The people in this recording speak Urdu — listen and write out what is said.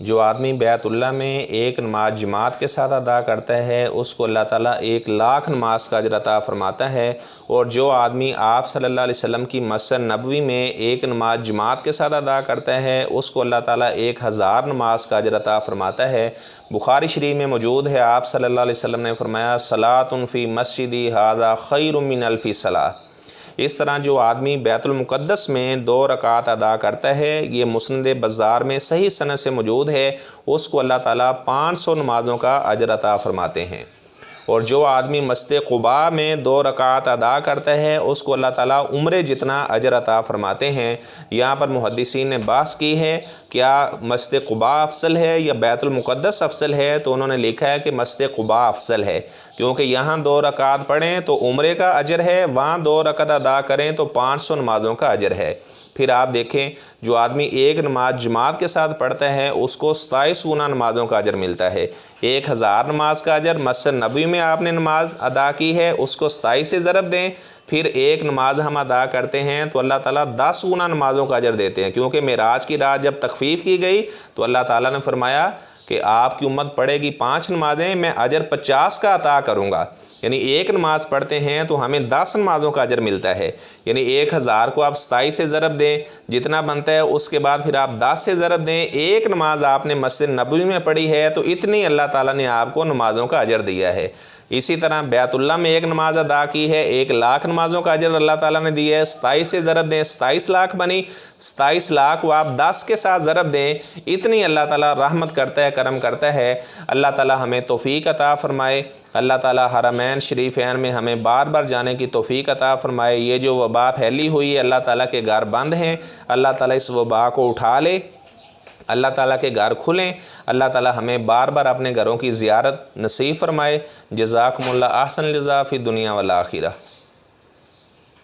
جو آدمی بیت اللہ میں ایک نماز جماعت کے ساتھ ادا کرتا ہے اس کو اللہ تعالیٰ 1,00,000 نماز کا اجر عطا فرماتا ہے، اور جو آدمی آپ صلی اللہ علیہ وسلم کی مسجد نبوی میں ایک نماز جماعت کے ساتھ ادا کرتا ہے اس کو اللہ تعالیٰ 1,000 نماز کا اجر عطا فرماتا ہے۔ بخاری شریف میں موجود ہے، آپ صلی اللہ علیہ وسلم نے فرمایا صلاۃ فی مسجدی ھذا خیر من الف صلاۃ۔ اس طرح جو آدمی بیت المقدس میں 2 رکعات ادا کرتا ہے، یہ مسند بزار میں صحیح سند سے موجود ہے، اس کو اللہ تعالیٰ 500 نمازوں کا اجر عطا فرماتے ہیں۔ اور جو آدمی مسجد قباء میں 2 رکعات ادا کرتا ہے اس کو اللہ تعالیٰ عمرے جتنا اجر عطا فرماتے ہیں۔ یہاں پر محدثین نے بحث کی ہے کیا مسجد قباء افضل ہے یا بیت المقدس افضل ہے، تو انہوں نے لکھا ہے کہ مسجد قباء افضل ہے، کیونکہ یہاں 2 رکعات پڑھیں تو عمرے کا اجر ہے، وہاں 2 رکعت ادا کریں تو 500 نمازوں کا اجر ہے۔ پھر آپ دیکھیں جو آدمی ایک نماز جماعت کے ساتھ پڑھتا ہے اس کو 27 گنا نمازوں کا اجر ملتا ہے۔ 1,000 نماز کا اجر مسجد نبوی میں آپ نے نماز ادا کی ہے اس کو 27 سے ضرب دیں، پھر ایک نماز ہم ادا کرتے ہیں تو اللہ تعالیٰ 10 گنا نمازوں کا اجر دیتے ہیں، کیونکہ معراج کی رات جب تخفیف کی گئی تو اللہ تعالیٰ نے فرمایا کہ آپ کی امت پڑھے گی 5 نمازیں، میں اجر 50 کا عطا کروں گا۔ یعنی ایک نماز پڑھتے ہیں تو ہمیں 10 نمازوں کا اجر ملتا ہے، یعنی 1,000 کو آپ 27 سے ضرب دیں جتنا بنتا ہے، اس کے بعد پھر آپ 10 سے ضرب دیں، ایک نماز آپ نے مسجد نبوی میں پڑھی ہے تو اتنی اللہ تعالیٰ نے آپ کو نمازوں کا اجر دیا ہے۔ اسی طرح بیت اللہ میں ایک نماز ادا کی ہے، 1,00,000 نمازوں کا اجر اللہ تعالیٰ نے دیا ہے، 27 سے ضرب دیں 27 لاکھ بنی، 27 لاکھ کو آپ 10 کے ساتھ ضرب دیں، اتنی اللہ تعالیٰ رحمت کرتا ہے، کرم کرتا ہے۔ اللہ تعالیٰ ہمیں توفیق عطا فرمائے، اللہ تعالیٰ حرمین شریفین میں ہمیں بار بار جانے کی توفیق عطا فرمائے۔ یہ جو وبا پھیلی ہوئی ہے اللہ تعالیٰ کے گھر بند ہیں، اللہ تعالیٰ اس وبا کو اٹھا لے، اللہ تعالیٰ کے گھر کھلیں، اللہ تعالیٰ ہمیں بار بار اپنے گھروں کی زیارت نصیب فرمائے۔ جزاکم اللہ احسن الجزاء فی الدنیا والآخرہ۔